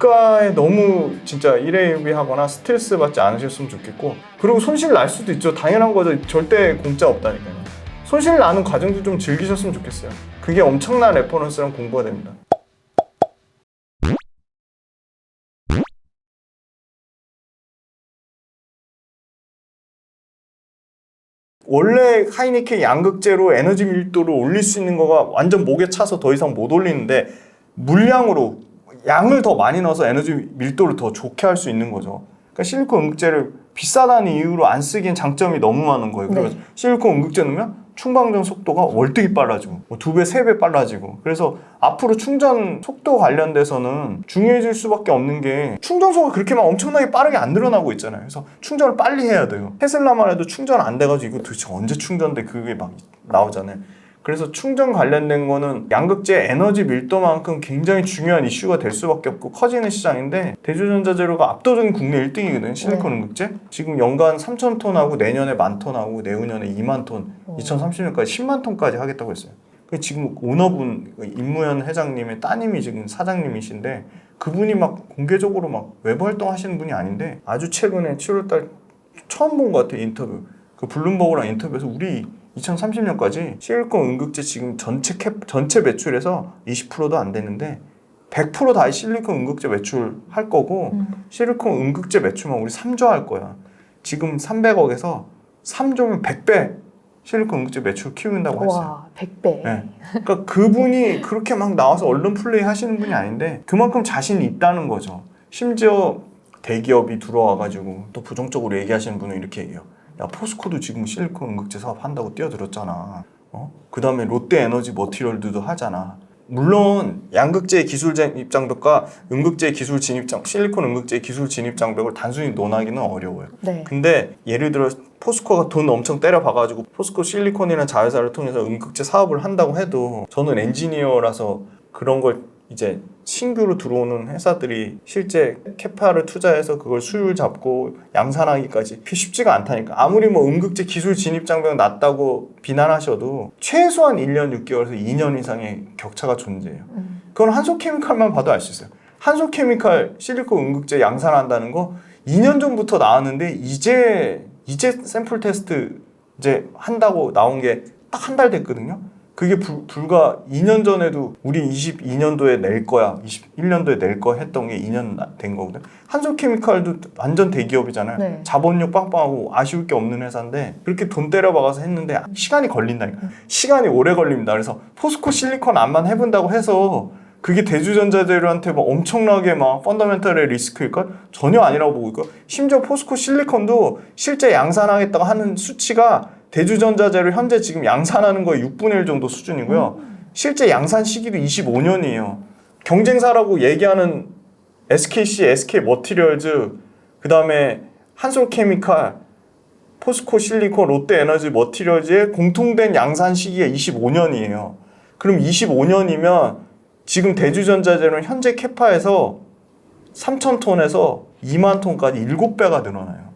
주가에 너무 진짜 일회유비하거나 스트레스 받지 않으셨으면 좋겠고, 그리고 손실 날 수도 있죠. 당연한 거죠. 절대 공짜 없다니까요. 손실 나는 과정도 좀 즐기셨으면 좋겠어요. 그게 엄청난 레퍼런스랑 공부가 됩니다. 원래 하이니켄 양극재로 에너지 밀도를 올릴 수 있는 거가 완전 목에 차서 더 이상 못 올리는데, 물량으로 양을 더 많이 넣어서 에너지 밀도를 더 좋게 할 수 있는 거죠. 그러니까 실리콘 응급제를 비싸다는 이유로 안 쓰기엔 장점이 너무 많은 거예요. 그래서 실리콘 응급제 넣으면 충방전 속도가 월등히 빨라지고, 뭐 2배, 3배 빨라지고. 그래서 앞으로 충전 속도 관련돼서는 중요해질 수밖에 없는 게, 충전소가 그렇게 막 엄청나게 빠르게 안 늘어나고 있잖아요. 그래서 충전을 빨리 해야 돼요. 테슬라만 해도 충전 안 돼가지고 이거 도대체 언제 충전돼? 그게 막 나오잖아요. 그래서 충전 관련된 거는 양극재 에너지 밀도만큼 굉장히 중요한 이슈가 될 수밖에 없고 커지는 시장인데, 대주전자재료가 압도적인 국내 1등이거든요. 실리콘 응급재. 지금 연간 3,000톤 하고 내년에 10,000톤 하고 내후년에 2만 톤, 2030년까지 10만 톤까지 하겠다고 했어요. 지금 오너분, 임무현 회장님의 따님이 지금 사장님이신데, 그분이 막 공개적으로 막 외부 활동하시는 분이 아닌데, 아주 최근에 7월달 처음 본 것 같아요. 인터뷰. 그 블룸버그랑 인터뷰에서 우리 2030년까지 실리콘 응급제 지금 전체 매출에서 20%도 안 되는데 100% 다 실리콘 응급제 매출 할 거고, 실리콘 응급제 매출만 우리 3조 할 거야. 지금 300억에서 3조면 100배 실리콘 응급제 매출 키운다고 했어요. 와, 100배. 네. 그러니까 그분이 그렇게 막 나와서 언론 플레이 하시는 분이 아닌데 그만큼 자신이 있다는 거죠. 심지어 대기업이 들어와가지고 또 부정적으로 얘기하시는 분은 이렇게 얘기해요. 야, 포스코도 지금 실리콘 응급제 사업 한다고 뛰어들었잖아. 그 다음에 롯데에너지 머티리얼도 하잖아. 물론 양극재 기술 진입 장벽과 응급재 기술 진입 실리콘 응급재 기술 진입 장벽을 단순히 논하기는 어려워요. 네. 근데 예를 들어 포스코가 돈 엄청 때려박아가지고 포스코 실리콘이라는 자회사를 통해서 응급재 사업을 한다고 해도, 저는 엔지니어라서 그런 걸 이제 신규로 들어오는 회사들이 실제 캐파를 투자해서 그걸 수율 잡고 양산하기까지 쉽지가 않다니까. 아무리 뭐 응급제 기술 진입 장벽 낮다고 비난하셔도 최소한 1년 6개월에서 2년 이상의 격차가 존재해요. 그건 한솔케미칼만 봐도 알 수 있어요. 한솔케미칼 실리콘 응급제 양산한다는 거 2년 전부터 나왔는데 이제 샘플 테스트 이제 한다고 나온 게 딱 한 달 됐거든요. 그게 불과 2년 전에도 우리 22년도에 낼 거야, 21년도에 낼 거 했던 게 2년 된 거거든. 한솔케미칼도 완전 대기업이잖아요. 네. 자본력 빵빵하고 아쉬울 게 없는 회사인데 그렇게 돈 때려박아서 했는데 시간이 걸린다니까. 시간이 오래 걸립니다. 그래서 포스코 실리콘 암만 해본다고 해서 그게 대주전자재료한테 막 엄청나게 막 펀더멘털의 리스크일까? 전혀 아니라고 보고 있고, 심지어 포스코 실리콘도 실제 양산하겠다고 하는 수치가 대주전자재료 현재 지금 양산하는 거의 6분의 1 정도 수준이고요. 실제 양산 시기도 25년이에요. 경쟁사라고 얘기하는 SKC, SK머티리얼즈, 그 다음에 한솔케미칼, 포스코 실리콘, 롯데에너지 머티리얼즈의 공통된 양산 시기가 25년이에요. 그럼 25년이면 지금 대주전자재료는 현재 캐파에서 3,000톤에서 2만 톤까지 7배가 늘어나요.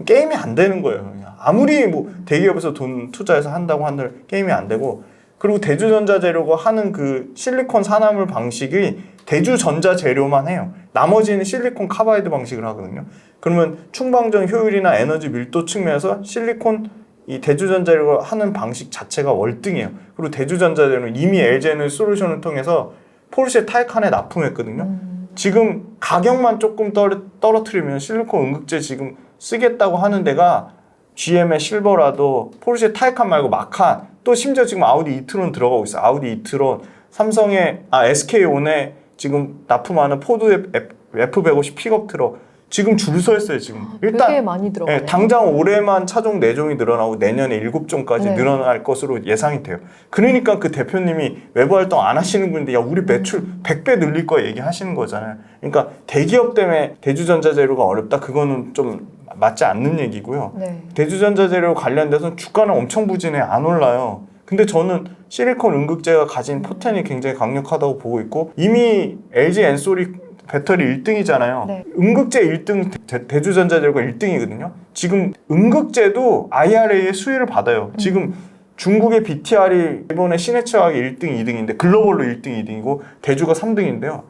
게임이 안 되는 거예요. 아무리 뭐 대기업에서 돈 투자해서 한다고 한들 게임이 안 되고, 그리고 대주전자재료가 하는 그 실리콘 산화물 방식이 대주전자재료만 해요. 나머지는 실리콘 카바이드 방식을 하거든요. 그러면 충방전 효율이나 에너지 밀도 측면에서 실리콘 이 대주전자재료가 하는 방식 자체가 월등해요. 그리고 대주전자재료는 이미 LG 솔루션을 통해서 포르쉐 타이칸에 납품했거든요. 지금 가격만 조금 떨어뜨리면 실리콘 응급제 지금 쓰겠다고 하는 데가 GM의 실버라도, 포르쉐 타이칸 말고 마칸, 또 심지어 지금 아우디 이트론 들어가고 있어요. 아우디 이트론, 삼성의 SK온에 지금 납품하는 포드 F150 픽업 트럭 지금 줄 서 있어요. 지금 일단 되게 많이 들어가네요. 네, 당장 올해만 차종 4종이 늘어나고 내년에 7종까지 네. 늘어날 것으로 예상이 돼요. 그러니까 그 대표님이 외부 활동 안 하시는 분인데 야, 우리 매출 100배 늘릴 거야 얘기하시는 거잖아요. 그러니까 대기업 때문에 대주전자재료가 어렵다, 그거는 좀 맞지 않는 얘기고요. 네. 대주전자재료 관련돼서는 주가는 엄청 부진해, 안 올라요. 근데 저는 실리콘 응급제가 가진 포텐이 굉장히 강력하다고 보고 있고, 이미 LG 엔솔이 배터리 1등이잖아요. 네. 응급제 1등, 대주전자재료가 1등이거든요. 지금 응급제도 IRA의 수혜를 받아요. 지금 중국의 BTR이 일본의 시네츠하기 1등, 2등인데 글로벌로 1등, 2등이고 대주가 3등인데요.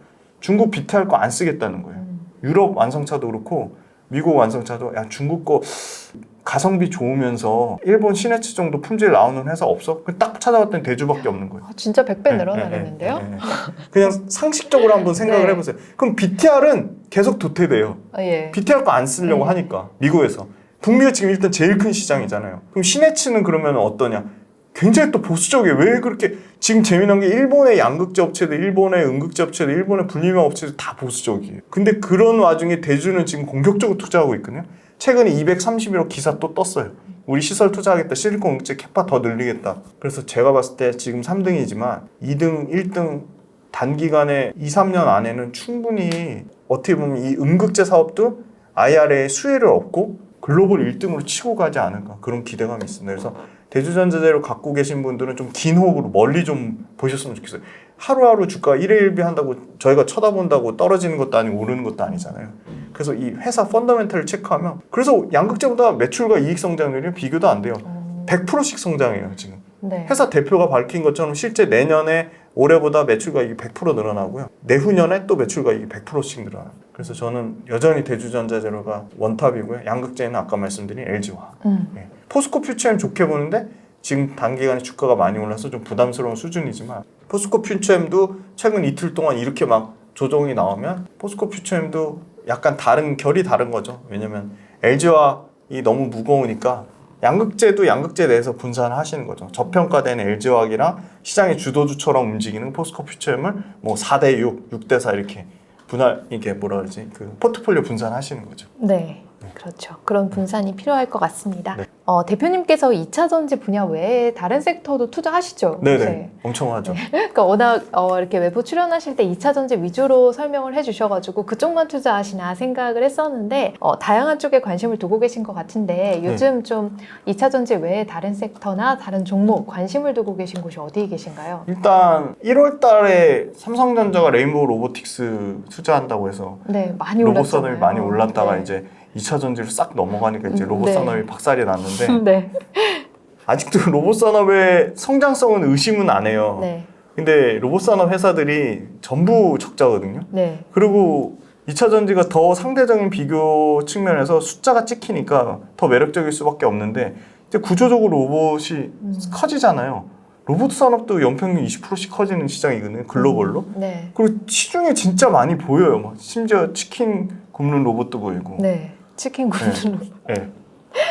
중국 BTR 거 안 쓰겠다는 거예요. 유럽 완성차도 그렇고 미국 완성차도 야 중국 거 가성비 좋으면서 일본 시내치 정도 품질 나오는 회사 없어? 딱 찾아봤더니 대주밖에 없는 거예요. 진짜 100배 늘어나겠는데요? 그냥 상식적으로 한번 생각을 네. 해보세요. 그럼 BTR은 계속 도태돼요. 예. BTR 거 안 쓰려고 네. 하니까 미국에서. 북미가 지금 일단 제일 큰 시장이잖아요. 그럼 시내치는 그러면 어떠냐? 굉장히 또 보수적이에요. 왜 그렇게 지금 재미난 게 일본의 양극재 업체들, 일본의 음극재 업체들, 일본의 분리명 업체들 다 보수적이에요. 근데 그런 와중에 대주는 지금 공격적으로 투자하고 있거든요. 최근에 231억 기사 또 떴어요. 우리 시설 투자하겠다. 실리콘 음극재 캐파 더 늘리겠다. 그래서 제가 봤을 때 지금 3등이지만 2등, 1등 단기간에 2, 3년 안에는 충분히 어떻게 보면 이 음극재 사업도 IRA의 수혜를 얻고 글로벌 1등으로 치고 가지 않을까 그런 기대감이 있습니다. 그래서 대주전자재를 갖고 계신 분들은 좀 긴 호흡으로 멀리 좀 보셨으면 좋겠어요. 하루하루 주가 1회 1비 한다고 저희가 쳐다본다고 떨어지는 것도 아니고 오르는 것도 아니잖아요. 그래서 이 회사 펀더멘털을 체크하면 그래서 양극재보다 매출과 이익 성장률이 비교도 안 돼요. 100%씩 성장해요 지금. 네. 회사 대표가 밝힌 것처럼 실제 내년에 올해보다 매출과 이익이 100% 늘어나고요. 내후년에 또 매출과 이익이 100%씩 늘어나요. 그래서 저는 여전히 대주전자재료가 원탑이고요. 양극재는 아까 말씀드린 LG화. 네. 포스코 퓨처엠 좋게 보는데 지금 단기간에 주가가 많이 올라서 좀 부담스러운 수준이지만 포스코 퓨처엠도 최근 이틀 동안 이렇게 막 조정이 나오면 포스코 퓨처엠도 약간 다른 결이 다른 거죠. 왜냐면 LG화이 너무 무거우니까 양극재도 양극재 내에서 분산을 하시는 거죠. 저평가된 LG화학이랑 시장의 주도주처럼 움직이는 포스코 퓨처엠을 뭐 4대 6, 6대 4 이렇게 분할 이게 뭐라 그러지? 그 포트폴리오 분산하시는 거죠. 네. 그렇죠. 그런 분산이 필요할 것 같습니다. 네. 대표님께서 2차 전지 분야 외에 다른 섹터도 투자하시죠? 네네. 요새? 엄청 하죠. 그러니까 워낙 이렇게 외부 출연하실 때 2차 전지 위주로 설명을 해주셔가지고 그쪽만 투자하시나 생각을 했었는데 다양한 쪽에 관심을 두고 계신 것 같은데 요즘 좀 2차 전지 외에 다른 섹터나 다른 종목 관심을 두고 계신 곳이 어디에 계신가요? 일단 1월 달에 삼성전자가 레인보우 로보틱스 투자한다고 해서 네, 많이 로봇 올랐잖아요. 산업이 많이 올랐다가 네. 이제 2차 전지로 싹 넘어가니까 이제 로봇 네. 산업이 박살이 났는데 네. 아직도 로봇 산업의 성장성은 의심은 안 해요. 네. 근데 로봇 산업 회사들이 전부 적자거든요. 네. 그리고 2차 전지가 더 상대적인 비교 측면에서 숫자가 찍히니까 더 매력적일 수밖에 없는데 이제 구조적으로 로봇이 커지잖아요. 로봇 산업도 연평균 20%씩 커지는 시장이거든요. 글로벌로. 네. 그리고 시중에 진짜 많이 보여요. 막 심지어 치킨 굽는 로봇도 보이고. 네. 치킨 굽는 네.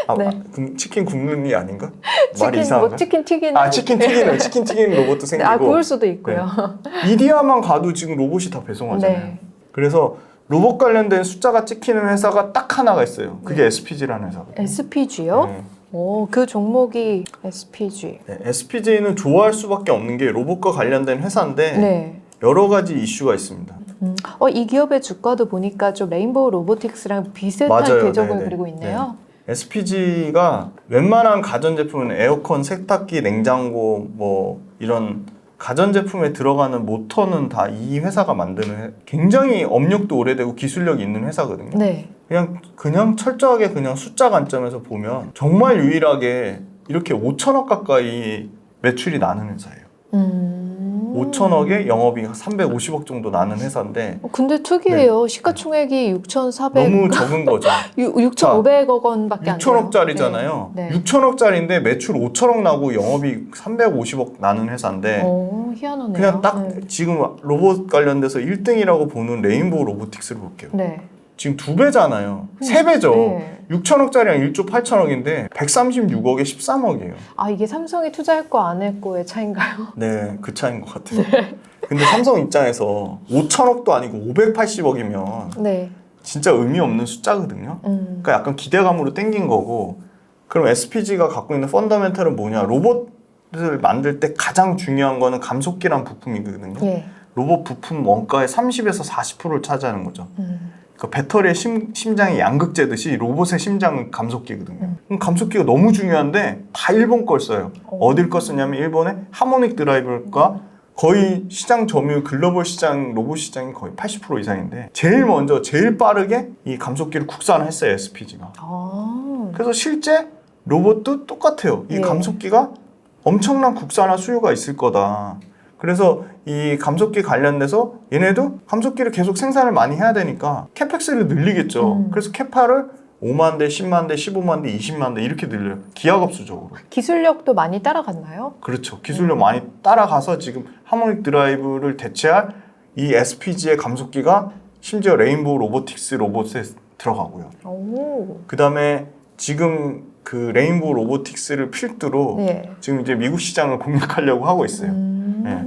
아, 네. 치킨 굽는이 아닌가? 말이 이상한가? 뭐 치킨 튀기는 치킨 튀기는 로봇도 생기고. 아, 구울 수도 있고요. 이디야만 가도 지금 로봇이 다 배송하잖아요. 네. 그래서 로봇 관련된 숫자가 찍히는 회사가 딱 하나가 있어요. 그게 네. SPG라는 회사거든요. SPG요? 네. 오, 그 종목이 SPG. 네, SPG는 좋아할 수밖에 없는 게 로봇과 관련된 회사인데 네. 여러 가지 이슈가 있습니다. 이 기업의 주가도 보니까 좀 레인보우 로보틱스랑 비슷한 맞아요. 궤적을 네네. 그리고 있네요. SPG가 웬만한 가전제품은 에어컨, 세탁기, 냉장고 뭐 이런 가전제품에 들어가는 모터는 다 이 회사가 만드는 굉장히 업력도 오래되고 기술력이 있는 회사거든요. 네. 그냥 철저하게 그냥 숫자 관점에서 보면 정말 유일하게 이렇게 5천억 가까이 매출이 나는 회사예요. 5천억에 영업이익 350억 정도 나는 회사인데 근데 특이해요. 시가총액이 6,400 너무 적은 거죠. 6,500억 원밖에 안 돼요. 6천억짜리잖아요. 네. 6천억짜리인데 매출 5천억 나고 영업이익 350억 나는 회사인데 오, 희한하네요. 그냥 딱 네. 지금 로봇 관련돼서 1등이라고 보는 레인보우 로보틱스를 볼게요. 네. 지금 2배잖아요. 3배죠. 네. 6천억짜리랑 1조 8천억인데 136억에 13억이에요. 아, 이게 삼성이 투자했고 안 했고의 차인가요? 네, 그 차이인 것 같아요. 근데 삼성 입장에서 5천억도 아니고 580억이면 네. 진짜 의미 없는 숫자거든요. 그러니까 약간 기대감으로 땡긴 거고 그럼 SPG가 갖고 있는 펀더멘털은 뭐냐? 로봇을 만들 때 가장 중요한 거는 감속기란 부품이거든요. 예. 로봇 부품 원가의 30에서 40%를 차지하는 거죠. 그러니까 배터리의 심장이 양극재듯이 로봇의 심장은 감속기거든요. 그럼 감속기가 너무 중요한데 다 일본 걸 써요. 어딜 거 쓰냐면 일본의 하모닉 드라이브가 거의 시장 점유율 글로벌 시장 로봇 시장이 거의 80% 이상인데 제일 먼저 제일 빠르게 이 감속기를 국산을 했어요. SPG가. 그래서 실제 로봇도 똑같아요. 이 예. 감속기가 엄청난 국산화 수요가 있을 거다. 그래서 이 감속기 관련돼서 얘네도 감속기를 계속 생산을 많이 해야 되니까 캐펙스를 늘리겠죠. 그래서 캐파를 5만 대, 10만 대, 15만 대, 20만 대 이렇게 늘려요. 기하급수적으로. 기술력도 많이 따라갔나요? 그렇죠. 기술력 많이 따라가서 지금 하모닉 드라이브를 대체할 이 SPG의 감속기가 심지어 레인보우 로보틱스 로봇에 들어가고요. 그 다음에 지금 그 레인보우 로보틱스를 필두로 네. 지금 이제 미국 시장을 공략하려고 하고 있어요. 네.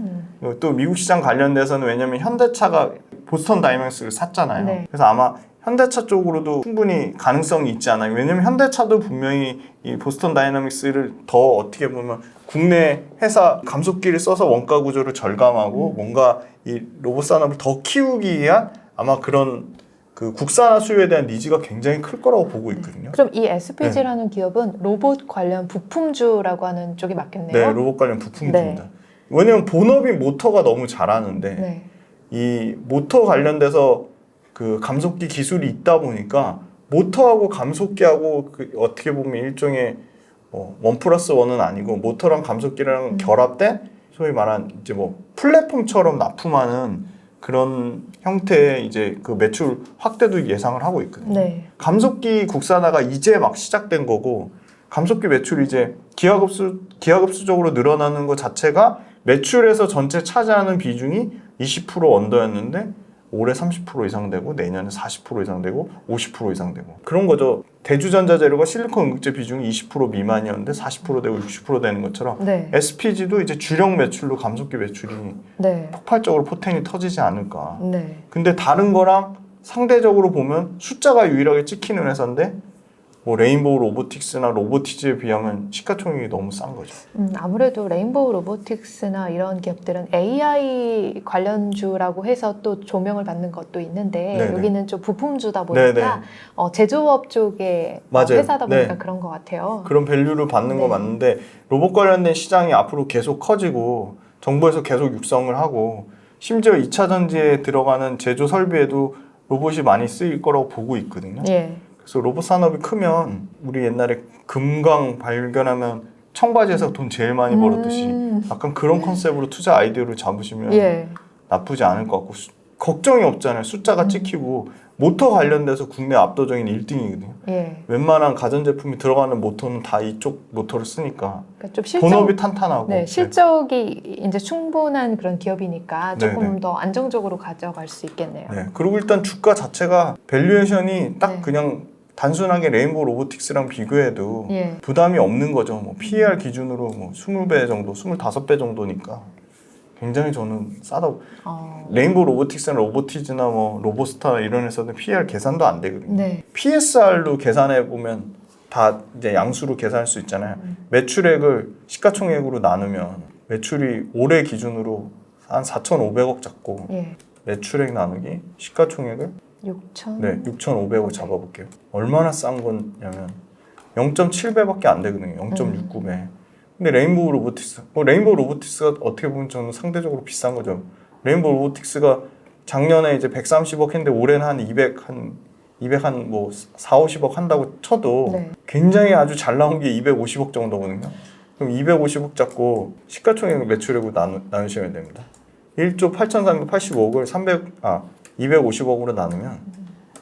또 미국 시장 관련돼서는 왜냐면 현대차가 보스턴 다이내믹스를 샀잖아요. 네. 그래서 아마 현대차 쪽으로도 충분히 가능성이 있지 않아요. 왜냐면 현대차도 분명히 이 보스턴 다이내믹스를 더 어떻게 보면 국내 회사 감속기를 써서 원가 구조를 절감하고 뭔가 이 로봇 산업을 더 키우기 위한 아마 그런 그 국산화 수요에 대한 니즈가 굉장히 클 거라고 보고 있거든요. 그럼 이 SPG라는 기업은 로봇 관련 부품주라고 하는 쪽이 맞겠네요? 네, 로봇 관련 부품입니다. 왜냐면 본업이 모터가 너무 잘하는데 네. 이 모터 관련돼서 그 감속기 기술이 있다 보니까 모터하고 감속기하고 그 어떻게 보면 일종의 1+1은 아니고 모터랑 감속기랑 결합된 소위 말한 이제 뭐 플랫폼처럼 납품하는 그런 형태의 이제 그 매출 확대도 예상을 하고 있거든요. 네. 감속기 국산화가 이제 막 시작된 거고 감속기 매출이 이제 기하급수적으로 늘어나는 것 자체가 매출에서 전체 차지하는 비중이 20% 언더였는데 올해 30% 이상 되고 내년에 40% 이상 되고 50% 이상 되고 그런 거죠. 대주전자 재료가 실리콘 응급제 비중이 20% 미만이었는데 40% 되고 60% 되는 것처럼 네. SPG도 이제 주력 매출로 감속기 매출이 네. 폭발적으로 포텐이 터지지 않을까. 네. 근데 다른 거랑 상대적으로 보면 숫자가 유일하게 찍히는 회사인데 뭐 레인보우 로보틱스나 로보티즈에 비하면 시가총액이 너무 싼 거죠. 아무래도 레인보우 로보틱스나 이런 기업들은 AI 관련주라고 해서 또 조명을 받는 것도 있는데 네네. 여기는 좀 부품주다 보니까 네네. 제조업 쪽의 맞아요. 회사다 보니까 네. 그런 것 같아요. 그런 밸류를 받는 거 네. 맞는데 로봇 관련된 시장이 앞으로 계속 커지고 정부에서 계속 육성을 하고 심지어 2차 전지에 들어가는 제조 설비에도 로봇이 많이 쓰일 거라고 보고 있거든요. 예. 그래서 로봇 산업이 크면 우리 옛날에 금강 발견하면 청바지에서 돈 제일 많이 벌었듯이 약간 그런 컨셉으로 투자 아이디어를 잡으시면 예. 나쁘지 않을 것 같고 걱정이 없잖아요. 숫자가 찍히고 모터 관련돼서 국내 압도적인 1등이거든요. 예. 웬만한 가전제품이 들어가는 모터는 다 이쪽 모터를 쓰니까 그러니까 좀 실적, 본업이 탄탄하고 네, 실적이 이제 충분한 그런 기업이니까 조금 네네. 더 안정적으로 가져갈 수 있겠네요. 네. 그리고 일단 주가 자체가 밸류에이션이 딱 네. 그냥 단순하게 레인보우 로보틱스랑 비교해도 예. 부담이 없는 거죠. 뭐 PER 기준으로 뭐 20배 정도, 25배 정도니까 굉장히 저는 싸다고. 레인보우 로보틱스나 로보티즈나 뭐 로보스타 이런 회사는 PER 계산도 안 되거든요. 네. PSR로 계산해 보면 다 이제 양수로 계산할 수 있잖아요. 매출액을 시가총액으로 나누면 매출이 올해 기준으로 한 4,500억 잡고 예. 매출액 나누기 시가총액을 6천. 네, 6,500억 잡아볼게요. 얼마나 싼 거냐면 0.7배밖에 안 되거든요. 0.69배. 근데 레인보우 로보틱스, 레인보우 로보틱스가 어떻게 보면 저는 상대적으로 비싼 거죠. 레인보우 로보틱스가 작년에 이제 130억 했는데 올해는 한 200 한 뭐 4, 50억 한다고 쳐도 네. 굉장히 아주 잘 나온 게 250억 정도거든요. 그럼 250억 잡고 시가총액 매출액으로 나누시면 됩니다. 1조 8,385억을 250억으로 나누면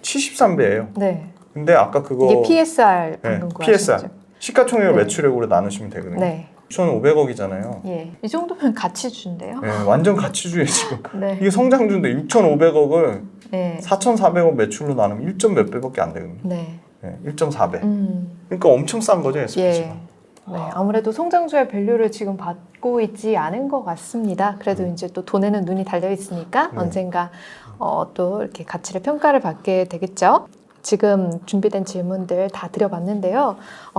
73배예요. 네. 근데 아까 그거 이게 PSR 방금 네, PSR 구하셨죠? 시가총액을 네. 매출액으로 나누시면 되거든요. 네. 6,500억이잖아요. 예. 이 정도면 가치주인데요. 네, 완전 가치주의 지금. 네. 이게 성장주인데 6,500억을 네. 4,400억 매출로 나누면 1. 몇 배밖에 안 되거든요. 네. 네, 1.4배. 그러니까 엄청 싼 거죠, SPG가. 예. 네, 아무래도 성장주의 밸류를 지금 받고 있지 않은 것 같습니다. 그래도 이제 또 돈에는 눈이 달려 있으니까 네. 언젠가 또 이렇게 가치를 평가를 받게 되겠죠. 지금 준비된 질문들 다 드려봤는데요.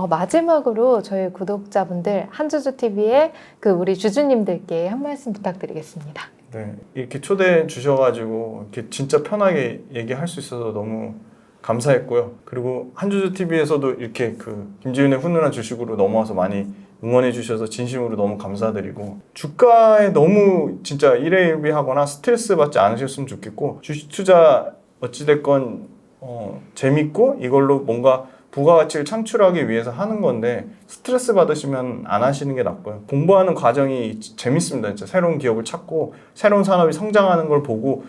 마지막으로 저희 구독자분들 한주주TV의 그 우리 주주님들께 한 말씀 부탁드리겠습니다. 네, 이렇게 초대해 주셔가지고 이렇게 진짜 편하게 얘기할 수 있어서 너무 감사했고요. 그리고 한주주TV에서도 이렇게 그 김지윤의 훈훈한 주식으로 넘어와서 많이 응원해 주셔서 진심으로 너무 감사드리고 주가에 너무 진짜 일회일비하거나 스트레스 받지 않으셨으면 좋겠고 주식 투자 어찌됐건 재밌고 이걸로 뭔가 부가가치를 창출하기 위해서 하는 건데 스트레스 받으시면 안 하시는 게 낫고요. 공부하는 과정이 재밌습니다. 진짜 새로운 기업을 찾고 새로운 산업이 성장하는 걸 보고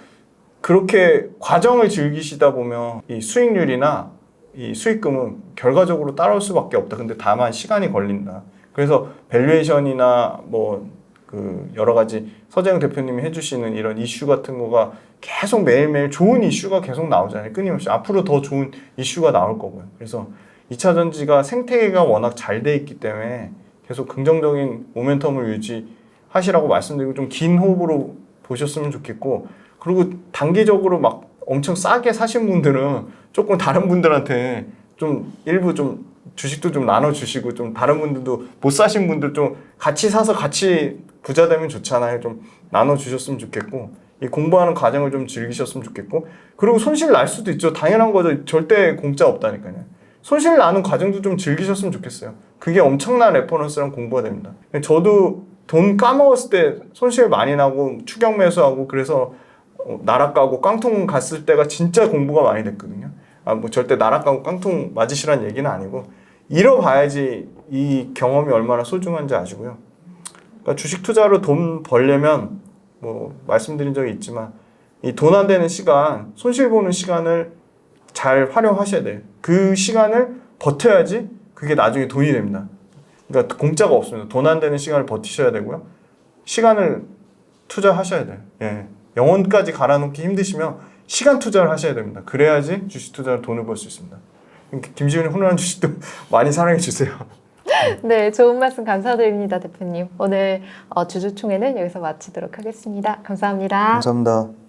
그렇게 과정을 즐기시다 보면 이 수익률이나 이 수익금은 결과적으로 따라올 수밖에 없다. 근데 다만 시간이 걸린다. 그래서 밸류에이션이나 뭐 그 여러 가지 서재영 대표님이 해주시는 이런 이슈 같은 거가 계속 매일매일 좋은 이슈가 계속 나오잖아요. 끊임없이 앞으로 더 좋은 이슈가 나올 거고요. 그래서 2차 전지가 생태계가 워낙 잘 돼 있기 때문에 계속 긍정적인 모멘텀을 유지하시라고 말씀드리고 좀 긴 호흡으로 보셨으면 좋겠고, 그리고 단기적으로 막 엄청 싸게 사신 분들은 조금 다른 분들한테 좀 일부 좀 주식도 좀 나눠주시고, 좀 다른 분들도 못 사신 분들 좀 같이 사서 같이 부자 되면 좋잖아요. 좀 나눠주셨으면 좋겠고, 이 공부하는 과정을 좀 즐기셨으면 좋겠고, 그리고 손실 날 수도 있죠. 당연한 거죠. 절대 공짜 없다니까요. 손실 나는 과정도 좀 즐기셨으면 좋겠어요. 그게 엄청난 레퍼런스랑 공부가 됩니다. 저도 돈 까먹었을 때 손실 많이 나고 추격 매수하고 그래서 나락가고 깡통 갔을 때가 진짜 공부가 많이 됐거든요. 뭐 절대 나락가고 깡통 맞으시란 얘기는 아니고, 잃어봐야지 이 경험이 얼마나 소중한지 아시고요. 그러니까 주식 투자로 돈 벌려면 뭐 말씀드린 적이 있지만 이 돈 안 되는 시간, 손실 보는 시간을 잘 활용하셔야 돼요. 그 시간을 버텨야지 그게 나중에 돈이 됩니다. 그러니까 공짜가 없습니다. 돈 안 되는 시간을 버티셔야 되고요. 시간을 투자하셔야 돼요. 예. 영혼까지 갈아놓기 힘드시면 시간 투자를 하셔야 됩니다. 그래야지 주식 투자로 돈을 벌 수 있습니다. 김지훈의 훈훈한 주식도 많이 사랑해 주세요. 네, 좋은 말씀 감사드립니다, 대표님. 오늘 주주총회는 여기서 마치도록 하겠습니다. 감사합니다. 감사합니다.